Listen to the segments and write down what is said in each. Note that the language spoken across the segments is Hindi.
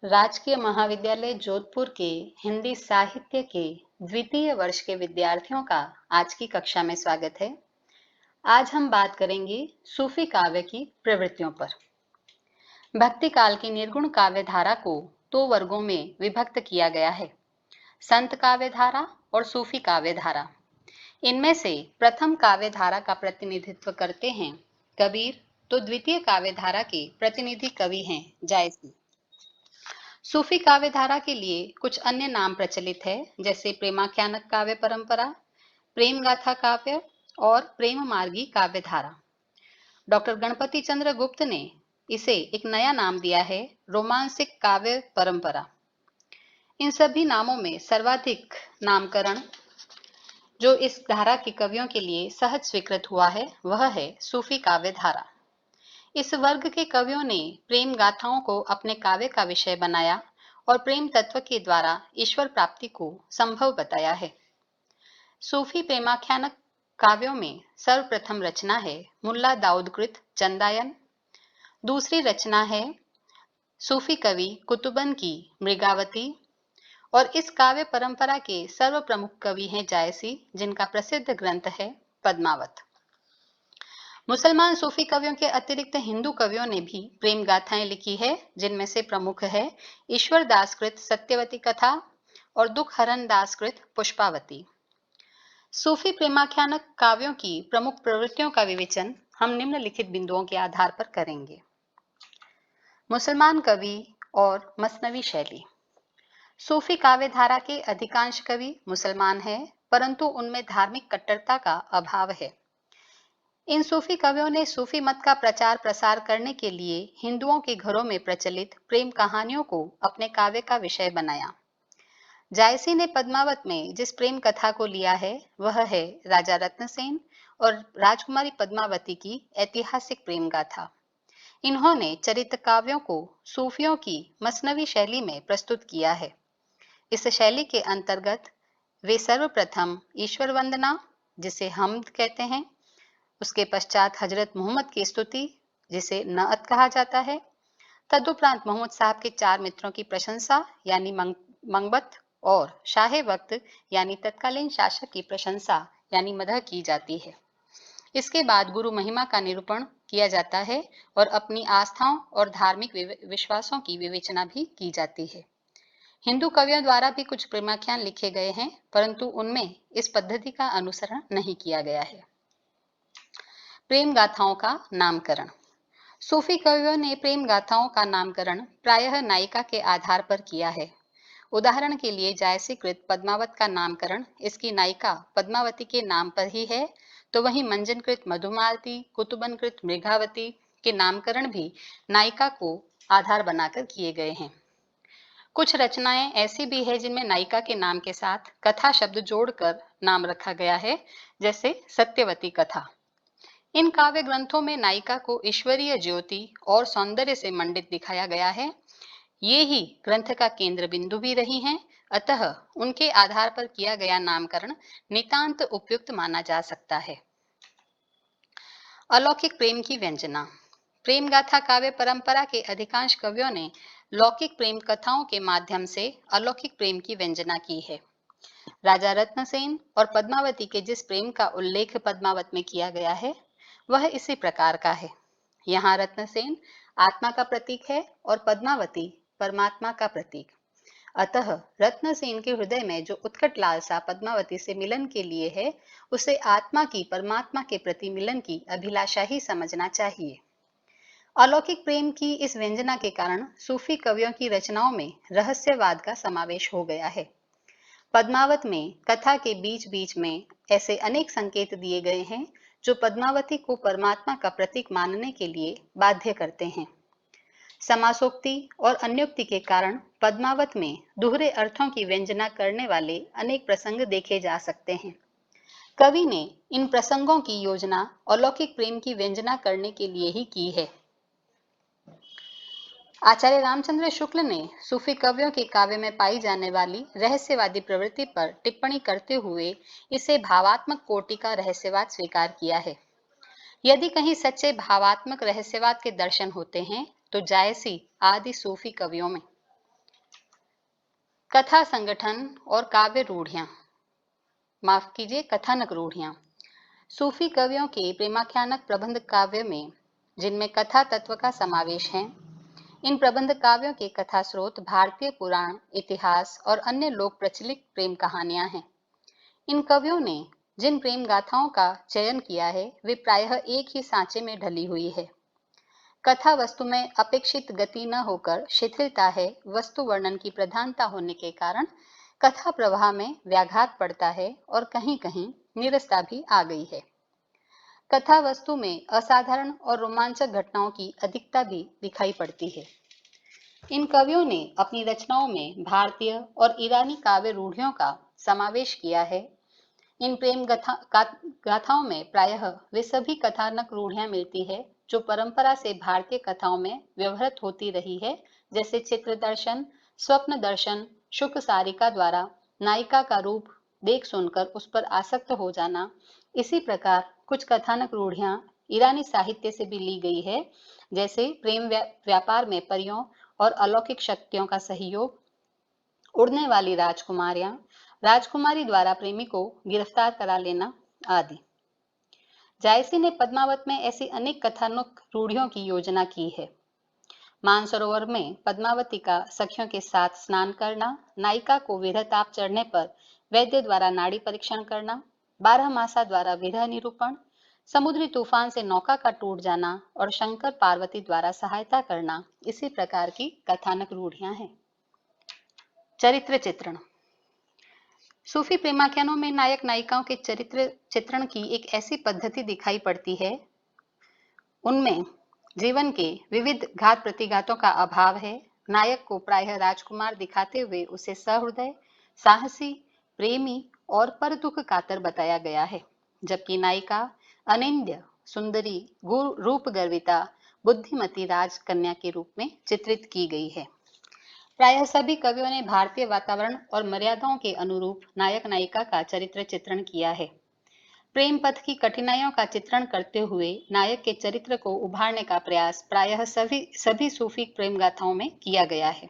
राजकीय महाविद्यालय जोधपुर के हिंदी साहित्य के द्वितीय वर्ष के विद्यार्थियों का आज की कक्षा में स्वागत है। आज हम बात करेंगे सूफी काव्य की प्रवृत्तियों पर। भक्ति काल की निर्गुण काव्य धारा को दो वर्गों में विभक्त किया गया है, संत काव्य धारा और सूफी काव्य धारा। इनमें से प्रथम काव्य धारा का प्रतिनिधित्व करते हैं कबीर, तो द्वितीय काव्य धारा के प्रतिनिधि कवि हैं जायसी। सूफी काव्य धारा के लिए कुछ अन्य नाम प्रचलित है, जैसे प्रेमाख्यानक काव्य परंपरा, प्रेम गाथा काव्य और प्रेम मार्गी काव्य धारा। डॉक्टर गणपति चंद्र गुप्त ने इसे एक नया नाम दिया है, रोमांसिक काव्य परंपरा। इन सभी नामों में सर्वाधिक नामकरण जो इस धारा के कवियों के लिए सहज स्वीकृत हुआ है वह है सूफी काव्य धारा। इस वर्ग के कवियों ने प्रेम गाथाओं को अपने काव्य का विषय बनाया और प्रेम तत्व के द्वारा ईश्वर प्राप्ति को संभव बताया है। सूफी प्रेमाख्यानक काव्यों में सर्वप्रथम रचना है मुल्ला दाऊद कृत चंदायन। दूसरी रचना है सूफी कवि कुतुबन की मृगावती और इस काव्य परंपरा के सर्व प्रमुख कवि हैं जायसी, जिनका प्रसिद्ध ग्रंथ है पद्मावत। मुसलमान सूफी कवियों के अतिरिक्त हिंदू कवियों ने भी प्रेम गाथाएं लिखी है, जिनमें से प्रमुख है ईश्वर दास कृत सत्यवती कथा और दुख हरण दास कृत पुष्पावती। सूफी प्रेमाख्यानक काव्यों की प्रमुख प्रवृत्तियों का विवेचन हम निम्नलिखित बिंदुओं के आधार पर करेंगे। मुसलमान कवि और मसनवी शैली। सूफी काव्य धारा के अधिकांश कवि मुसलमान हैं, परंतु उनमें धार्मिक कट्टरता का अभाव है। इन सूफी कवियों ने सूफी मत का प्रचार प्रसार करने के लिए हिंदुओं के घरों में प्रचलित प्रेम कहानियों को अपने काव्य का विषय बनाया। जायसी ने पद्मावत में जिस प्रेम कथा को लिया है वह है राजा रत्नसेन और राजकुमारी पद्मावती की ऐतिहासिक प्रेम गाथा। इन्होंने चरित्र काव्यों को सूफियों की मसनवी शैली में प्रस्तुत किया है। इस शैली के अंतर्गत वे सर्वप्रथम ईश्वर वंदना, जिसे हमद कहते हैं, उसके पश्चात हजरत मोहम्मद की स्तुति, जिसे नअत कहा जाता है, तदुपरांत मोहम्मद साहब के चार मित्रों की प्रशंसा यानी मंगबत और शाहे वक्त यानी तत्कालीन शासक की प्रशंसा यानी मदह की जाती है। इसके बाद गुरु महिमा का निरूपण किया जाता है और अपनी आस्थाओं और धार्मिक विश्वासों की विवेचना भी की जाती है। हिंदू कवियों द्वारा भी कुछ प्रेमाख्यान लिखे गए हैं, परंतु उनमें इस पद्धति का अनुसरण नहीं किया गया है। प्रेम गाथाओं का नामकरण। सूफी कवियों ने प्रेम गाथाओं का नामकरण प्रायः नायिका के आधार पर किया है। उदाहरण के लिए जायसी कृत पद्मावत का नामकरण इसकी नायिका पद्मावती के नाम पर ही है, तो वहीं मंजन कृत मधुमालती, कुतुबन कृत मृगावती के नामकरण भी नायिका को आधार बनाकर किए गए हैं। कुछ रचनाएं ऐसी भी है जिनमें नायिका के नाम के साथ कथा शब्द जोड़कर नाम रखा गया है, जैसे सत्यवती कथा। इन काव्य ग्रंथों में नायिका को ईश्वरीय ज्योति और सौंदर्य से मंडित दिखाया गया है। ये ही ग्रंथ का केंद्र बिंदु भी रही हैं, अतः उनके आधार पर किया गया नामकरण नितांत उपयुक्त माना जा सकता है। अलौकिक प्रेम की व्यंजना। प्रेम गाथा काव्य परंपरा के अधिकांश कवियों ने लौकिक प्रेम कथाओं के माध्यम से अलौकिक प्रेम की व्यंजना की है। राजा रत्नसेन और पद्मावती के जिस प्रेम का उल्लेख पद्मावत में किया गया है वह इसी प्रकार का है। यहाँ रत्नसेन आत्मा का प्रतीक है और पद्मावती परमात्मा का प्रतीक। अतः रत्नसेन के हृदय में जो उत्कट लालसा पद्मावती से मिलन के लिए है, उसे आत्मा की परमात्मा के प्रति मिलन की अभिलाषा ही समझना चाहिए। अलौकिक प्रेम की इस व्यंजना के कारण सूफी कवियों की रचनाओं में रहस्यवाद का समावेश हो गया है। पद्मावत में कथा के बीच बीच में ऐसे अनेक संकेत दिए गए हैं जो पद्मावती को परमात्मा का प्रतीक मानने के लिए बाध्य करते हैं। समासोक्ति और अन्योक्ति के कारण पद्मावत में दोहरे अर्थों की व्यंजना करने वाले अनेक प्रसंग देखे जा सकते हैं। कवि ने इन प्रसंगों की योजना अलौकिक प्रेम की व्यंजना करने के लिए ही की है। आचार्य रामचंद्र शुक्ल ने सूफी कवियों के काव्य में पाई जाने वाली रहस्यवादी प्रवृत्ति पर टिप्पणी करते हुए इसे भावात्मक कोटि का रहस्यवाद स्वीकार किया है। यदि कहीं सच्चे भावात्मक रहस्यवाद के दर्शन होते हैं तो जायसी आदि सूफी कवियों में। कथा संगठन और काव्य रूढ़ियां, माफ कीजिए कथानक रूढ़ियां। सूफी कवियों के प्रेमाख्यानक प्रबंध काव्य में, जिनमें कथा तत्व का समावेश है, इन प्रबंध काव्यों के कथा स्रोत भारतीय पुराण, इतिहास और अन्य लोक प्रचलित प्रेम कहानियां हैं। इन कवियों ने जिन प्रेम गाथाओं का चयन किया है, वे प्रायः एक ही सांचे में ढली हुई है। कथा वस्तु में अपेक्षित गति न होकर शिथिलता है, वस्तु वर्णन की प्रधानता होने के कारण कथा प्रवाह में व्याघात पड़ता है और कहीं कहीं नीरसता भी आ गई है। कथा वस्तु में असाधारण और रोमांचक घटनाओं की अधिकता भी दिखाई पड़ती है। इन कवियों ने अपनी रचनाओं में भारतीय और ईरानी काव्य रूढ़ियों का समावेश किया है। इन प्रेम गाथाओं में प्रायः वे सभी कथानक रूढ़ियां मिलती है जो परंपरा से भारतीय कथाओं में व्यवहृत होती रही है, जैसे चित्र दर्शन, स्वप्न दर्शन, शुक सारिका द्वारा नायिका का रूप देख सुनकर उस पर आसक्त हो जाना। इसी प्रकार कुछ कथानक रूढ़ियां ईरानी साहित्य से भी ली गई है, जैसे प्रेम व्यापार में परियों और अलौकिक शक्तियों का सहयोग, उड़ने वाली राजकुमारियां, राजकुमारी द्वारा प्रेमी को गिरफ्तार करा लेना आदि। जायसी ने पद्मावत में ऐसी अनेक कथानक रूढ़ियों की योजना की है। मानसरोवर में पद्मावती का सखियों के साथ स्नान करना, नायिका को विरह ताप चढ़ने पर वैद्य द्वारा नाड़ी परीक्षण करना, 12 मासा द्वारा विरह निरूपण, समुद्री तूफान से नौका का टूट जाना और शंकर पार्वती द्वारा सहायता करना, इसी प्रकार की कथानक रूढ़ियां हैं। चरित्र चित्रण। सूफी प्रेमाख्यानों में नायक नायिकाओं के चरित्र चित्रण की एक ऐसी पद्धति दिखाई पड़ती है, उनमें जीवन के विविध घात प्रतिघातों का अभाव है। नायक को प्रायः राजकुमार दिखाते हुए उसे सहृदय, साहसी, प्रेमी और पर दुख कातर बताया गया है, जबकि नायिका अनिंद्य, सुंदरी, रूप गर्विता, बुद्धिमती राजकन्या के रूप में चित्रित की गई है। प्रायः सभी कवियों ने भारतीय वातावरण और मर्यादाओं के अनुरूप नायक नायिका का चरित्र चित्रण किया है। प्रेम पथ की कठिनाइयों का चित्रण करते हुए नायक के चरित्र को उभारने का प्रयास प्रायः सभी सूफी प्रेम गाथाओं में किया गया है।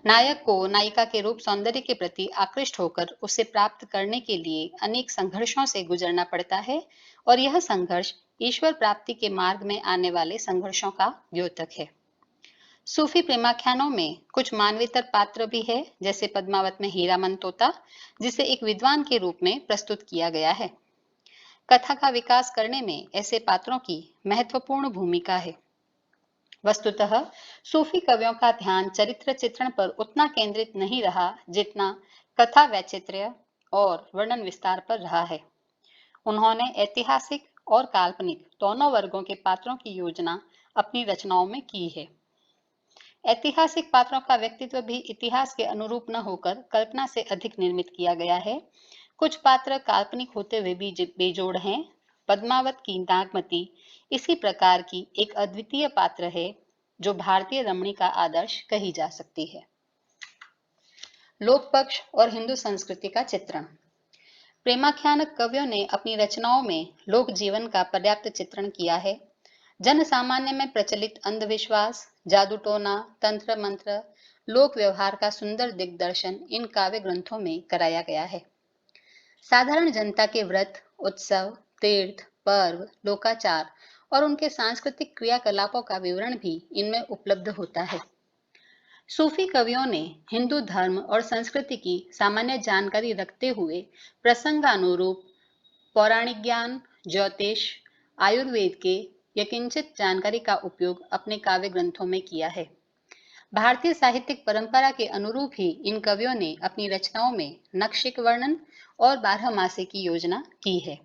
नायक को नायिका के रूप सौंदर्य के प्रति आकृष्ट होकर उसे प्राप्त करने के लिए अनेक संघर्षों से गुजरना पड़ता है, और यह संघर्ष ईश्वर प्राप्ति के मार्ग में आने वाले संघर्षों का द्योतक है। सूफी प्रेमाख्यानों में कुछ मानवेतर पात्र भी है, जैसे पद्मावत में हीरामन तोता, जिसे एक विद्वान के रूप में प्रस्तुत किया गया है। कथा का विकास करने में ऐसे पात्रों की महत्वपूर्ण भूमिका है। वस्तुतः सूफी कवियों का ध्यान चरित्र चित्रण पर उतना केंद्रित नहीं रहा जितना कथा वैचित्र्य और वर्णन विस्तार पर रहा है। उन्होंने ऐतिहासिक और काल्पनिक दोनों वर्गों के पात्रों की योजना अपनी रचनाओं में की है। ऐतिहासिक पात्रों का व्यक्तित्व भी इतिहास के अनुरूप न होकर कल्पना से अधिक निर्मित किया गया है। कुछ पात्र काल्पनिक होते हुए भी बेजोड़ हैं। पद्मावत की नागमती इसी प्रकार की एक अद्वितीय पात्र है, जो भारतीय रमणी का आदर्श कही जा सकती है। लोक पक्ष और हिंदू संस्कृति का चित्रण। प्रेमाख्यानक कवियों ने अपनी रचनाओं में लोक जीवन का पर्याप्त चित्रण किया है। जन सामान्य में प्रचलित अंधविश्वास, जादू टोना, तंत्र मंत्र, लोक व्यवहार का सुंदर दिग्दर्शन इन काव्य ग्रंथों में कराया गया है। साधारण जनता के व्रत, उत्सव, तीर्थ, पर्व, लोकाचार और उनके सांस्कृतिक क्रियाकलापों का विवरण भी इनमें उपलब्ध होता है। सूफी कवियों ने हिंदू धर्म और संस्कृति की सामान्य जानकारी रखते हुए प्रसंगानुरूप पौराणिक ज्ञान, ज्योतिष, आयुर्वेद के यकिंचित जानकारी का उपयोग अपने काव्य ग्रंथों में किया है। भारतीय साहित्यिक परंपरा के अनुरूप ही इन कवियों ने अपनी रचनाओं में नक्षिक वर्णन और 12 मासे की योजना की है।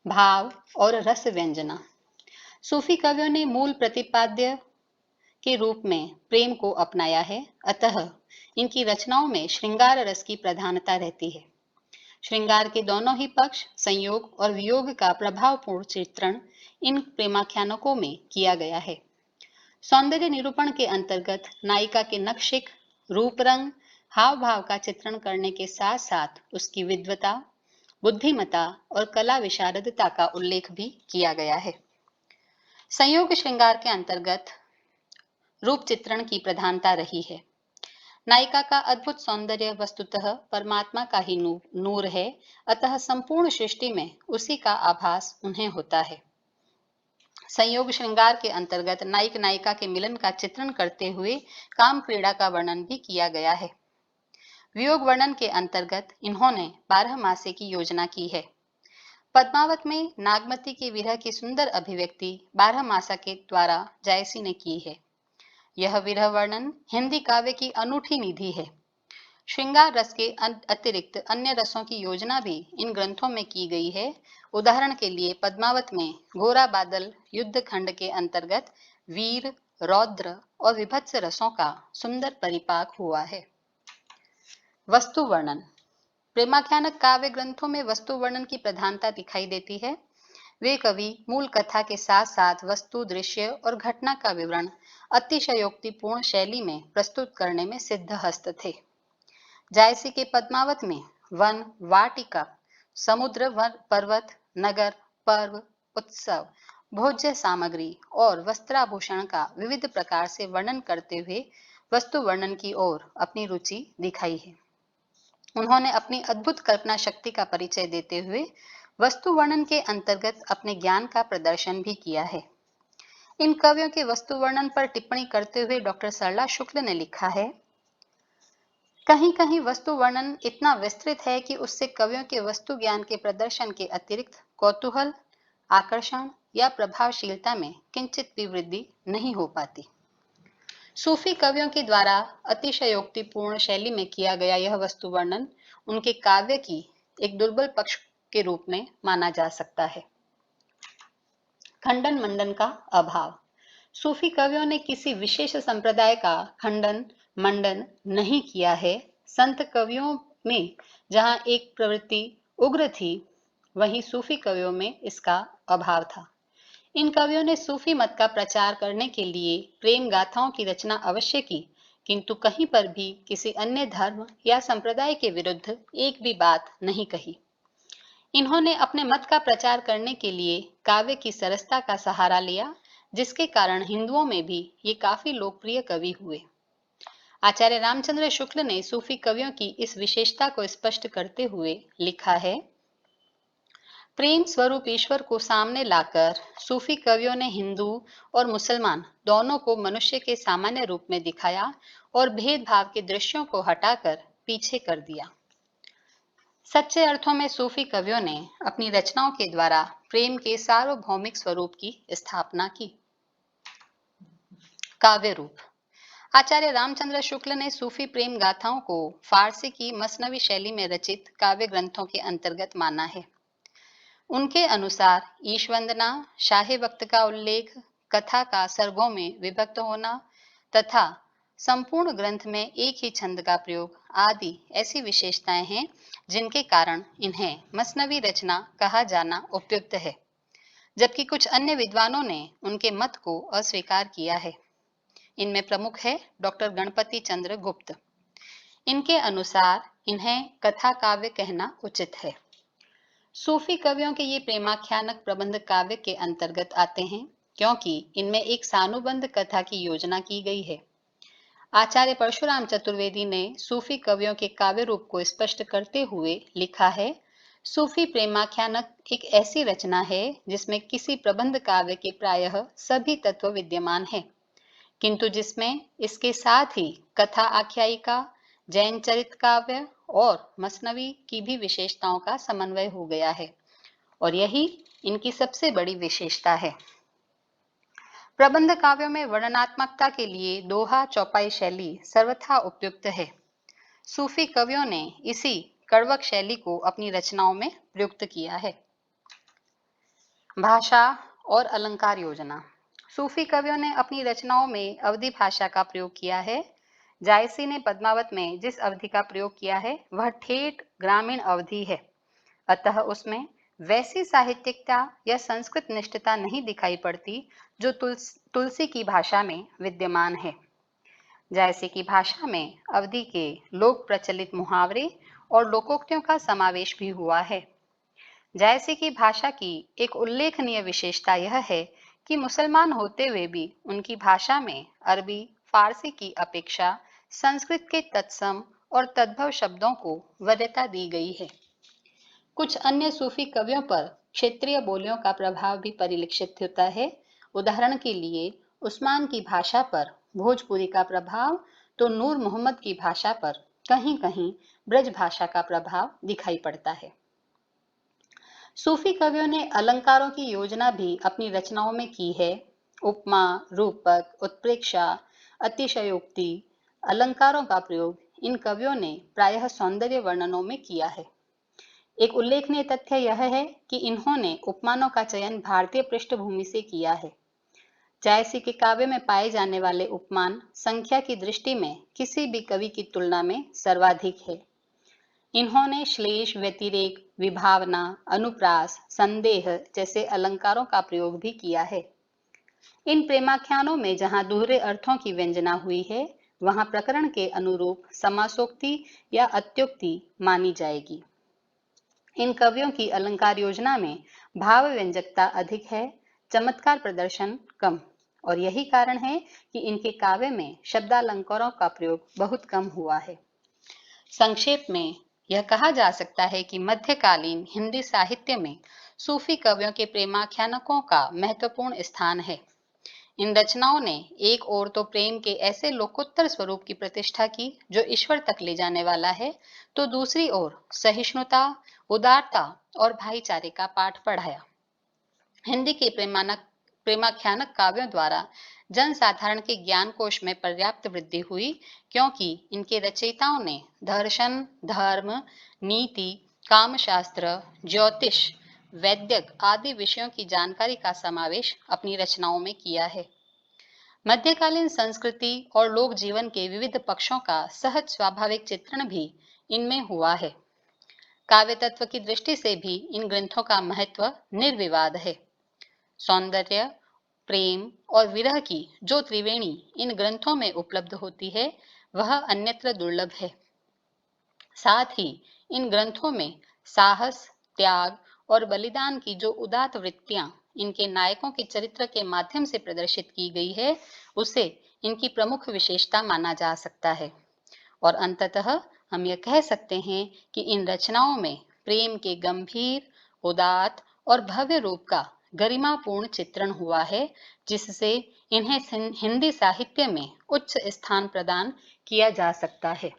भाव और रस व्यंजना। सूफी कवियों ने मूल प्रतिपाद्य के रूप में प्रेम को अपनाया है, अतः इनकी रचनाओं में श्रृंगार रस की प्रधानता रहती है। श्रृंगार के दोनों ही पक्ष, संयोग और वियोग का प्रभावपूर्ण चित्रण इन प्रेमाख्यानकों में किया गया है। सौंदर्य निरूपण के अंतर्गत नायिका के नक्शिक रूप, रंग, हाव भाव का चित्रण करने के साथ साथ उसकी विद्वता, बुद्धिमता और कला विशारदता का उल्लेख भी किया गया है। संयोग श्रृंगार के अंतर्गत रूप चित्रण की प्रधानता रही है। नायिका का अद्भुत सौंदर्य वस्तुतः परमात्मा का ही नूर है, अतः संपूर्ण सृष्टि में उसी का आभास उन्हें होता है। संयोग श्रृंगार के अंतर्गत नायक नायिका के मिलन का चित्रण करते हुए काम क्रीड़ा का वर्णन भी किया गया है। वियोग वर्णन के अंतर्गत इन्होंने 12 मासे की योजना की है। पद्मावत में नागमती के विरह की सुंदर अभिव्यक्ति 12 मासा के द्वारा जायसी ने की है। यह विरह वर्णन हिंदी काव्य की अनूठी निधि है। श्रृंगार रस के अतिरिक्त अन्य रसों की योजना भी इन ग्रंथों में की गई है। उदाहरण के लिए पद्मावत में घोरा बादल युद्ध खंड के अंतर्गत वीर, रौद्र और विभत्स रसों का सुंदर परिपाक हुआ है। वस्तु वर्णन। प्रेमाख्यानक काव्य ग्रंथों में वस्तु वर्णन की प्रधानता दिखाई देती है। वे कवि मूल कथा के साथ साथ वस्तु, दृश्य और घटना का विवरण अतिशयोक्तिपूर्ण शैली में प्रस्तुत करने में सिद्ध हस्त थे। जायसी के पद्मावत में वन, वाटिका, समुद्र, वन, पर्वत, नगर, पर्व, उत्सव, भोज्य सामग्री और वस्त्राभूषण का विविध प्रकार से वर्णन करते हुए वस्तु वर्णन की ओर अपनी रुचि दिखाई है। उन्होंने अपनी अद्भुत कल्पना शक्ति का परिचय देते हुए वस्तु वर्णन के अंतर्गत अपने ज्ञान का प्रदर्शन भी किया है। इन कवियों के वस्तु वर्णन पर टिप्पणी करते हुए डॉक्टर सरला शुक्ल ने लिखा है, कहीं कहीं वस्तु वर्णन इतना विस्तृत है कि उससे कवियों के वस्तु ज्ञान के प्रदर्शन के अतिरिक्त कौतूहल, आकर्षण या प्रभावशीलता में किंचित भी वृद्धि नहीं हो पाती। सूफी कवियों के द्वारा अतिशयोक्तिपूर्ण शैली में किया गया यह वस्तु वर्णन उनके काव्य की एक दुर्बल पक्ष के रूप में माना जा सकता है। खंडन मंडन का अभाव। सूफी कवियों ने किसी विशेष संप्रदाय का खंडन मंडन नहीं किया है। संत कवियों में जहां एक प्रवृत्ति उग्र थी, वहीं सूफी कवियों में इसका अभाव था। इन कवियों ने सूफी मत का प्रचार करने के लिए प्रेम गाथाओं की रचना अवश्य की, किंतु कहीं पर भी किसी अन्य धर्म या संप्रदाय के विरुद्ध एक भी बात नहीं कही। इन्होंने अपने मत का प्रचार करने के लिए काव्य की सरसता का सहारा लिया, जिसके कारण हिंदुओं में भी ये काफी लोकप्रिय कवि हुए। आचार्य रामचंद्र शुक्ल ने सूफी कवियों की इस विशेषता को स्पष्ट करते हुए लिखा है, प्रेम स्वरूप ईश्वर को सामने लाकर सूफी कवियों ने हिंदू और मुसलमान दोनों को मनुष्य के सामान्य रूप में दिखाया और भेदभाव के दृश्यों को हटाकर पीछे कर दिया। सच्चे अर्थों में सूफी कवियों ने अपनी रचनाओं के द्वारा प्रेम के सार्वभौमिक स्वरूप की स्थापना की। काव्य रूप। आचार्य रामचंद्र शुक्ल ने सूफी प्रेम गाथाओं को फारसी की मसनवी शैली में रचित काव्य ग्रंथों के अंतर्गत माना है। उनके अनुसार ईश वंदना, शाहे वक्त का उल्लेख, कथा का सर्गों में विभक्त होना तथा संपूर्ण ग्रंथ में एक ही छंद का प्रयोग आदि ऐसी विशेषताएं हैं जिनके कारण इन्हें मसनवी रचना कहा जाना उपयुक्त है, जबकि कुछ अन्य विद्वानों ने उनके मत को अस्वीकार किया है। इनमें प्रमुख है डॉक्टर गणपति चंद्र गुप्त। इनके अनुसार इन्हें कथा काव्य कहना उचित है। सूफी कवियों के ये प्रेमाख्यानक प्रबंध काव्य के अंतर्गत आते हैं, क्योंकि इनमें एक सानुबंध कथा की योजना की गई है। आचार्य परशुराम चतुर्वेदी ने सूफी कवियों के काव्य रूप को स्पष्ट करते हुए लिखा है, सूफी प्रेमाख्यानक एक ऐसी रचना है जिसमें किसी प्रबंध काव्य के प्रायः सभी तत्व विद्यमान हैं, किंतु जिसमें इसके साथ ही कथा आख्यायिका, जैन चरित काव्य और मसनवी की भी विशेषताओं का समन्वय हो गया है, और यही इनकी सबसे बड़ी विशेषता है। प्रबंध काव्यों में वर्णनात्मकता के लिए दोहा चौपाई शैली सर्वथा उपयुक्त है। सूफी कवियों ने इसी कड़वक शैली को अपनी रचनाओं में प्रयुक्त किया है। भाषा और अलंकार योजना। सूफी कवियों ने अपनी रचनाओं में अवधी भाषा का प्रयोग किया है। जायसी ने पद्मावत में जिस अवधि का प्रयोग किया है वह ठेठ ग्रामीण अवधि है, अतः उसमें वैसी साहित्यिकता या संस्कृत निष्ठता नहीं दिखाई पड़ती जो तुलसी की भाषा में विद्यमान है। जायसी की भाषा में अवधि के लोक प्रचलित मुहावरे और लोकोक्तियों का समावेश भी हुआ है। जायसी की भाषा की एक उल्लेखनीय विशेषता यह है कि मुसलमान होते हुए भी उनकी भाषा में अरबी, फारसी की अपेक्षा संस्कृत के तत्सम और तद्भव शब्दों को वरीयता दी गई है। कुछ अन्य सूफी कवियों पर क्षेत्रीय बोलियों का प्रभाव भी परिलक्षित होता है। उदाहरण के लिए उस्मान की भाषा पर भोजपुरी का प्रभाव, तो नूर मोहम्मद की भाषा पर कहीं कहीं ब्रज भाषा का प्रभाव दिखाई पड़ता है। सूफी कवियों ने अलंकारों की योजना भी अपनी रचनाओं में की है। उपमा, रूपक, उत्प्रेक्षा, अतिशयोक्ति, अलंकारों का प्रयोग इन कवियों ने प्रायः सौंदर्य वर्णनों में किया है। एक उल्लेखनीय तथ्य यह है कि इन्होंने उपमानों का चयन भारतीय पृष्ठभूमि से किया है। जायसी के काव्य में पाए जाने वाले उपमान संख्या की दृष्टि में किसी भी कवि की तुलना में सर्वाधिक है। इन्होंने श्लेष, व्यतिरेक, विभावना, अनुप्रास, संदेह जैसे अलंकारों का प्रयोग भी किया है। इन प्रेमाख्यानों में जहां दोहरे अर्थों की व्यंजना हुई है, वहां प्रकरण के अनुरूप समासोक्ति या अत्युक्ति मानी जाएगी। इन कवियों की अलंकार योजना में भाव व्यंजकता अधिक है, चमत्कार प्रदर्शन कम, और यही कारण है कि इनके काव्य में शब्दालंकारों का प्रयोग बहुत कम हुआ है। संक्षेप में यह कहा जा सकता है कि मध्यकालीन हिंदी साहित्य में सूफी कवियों के प्रेमाख्यानकों का महत्वपूर्ण स्थान है। इन रचनाओं ने एक ओर तो प्रेम के ऐसे लोकोत्तर स्वरूप की प्रतिष्ठा की जो ईश्वर तक ले जाने वाला है, तो दूसरी ओर सहिष्णुता, उदारता और भाईचारे का पाठ पढ़ाया। हिंदी के प्रेमाख्यानक काव्यों द्वारा जन साधारण के ज्ञान कोश में पर्याप्त वृद्धि हुई, क्योंकि इनके रचयिताओं ने दर्शन, धर्म, नीति, कामशास्त्र, ज्योतिष, वैद्यक आदि विषयों की जानकारी का समावेश अपनी रचनाओं में किया है। मध्यकालीन संस्कृति और लोक जीवन के विविध पक्षों का सहज स्वाभाविक चित्रण भी इनमें हुआ है। काव्य तत्व की दृष्टि से भी इन ग्रंथों का महत्व निर्विवाद है। सौंदर्य, प्रेम और विरह की जो त्रिवेणी इन ग्रंथों में उपलब्ध होती है, वह अन्यत्र दुर्लभ है। साथ ही इन ग्रंथों में साहस, त्याग और बलिदान की जो उदात्त वृत्तियां इनके नायकों के चरित्र के माध्यम से प्रदर्शित की गई है, उसे इनकी प्रमुख विशेषता माना जा सकता है। और अंततः हम यह कह सकते हैं कि इन रचनाओं में प्रेम के गंभीर, उदात्त और भव्य रूप का गरिमापूर्ण चित्रण हुआ है, जिससे इन्हें हिंदी साहित्य में उच्च स्थान प्रदान किया जा सकता है।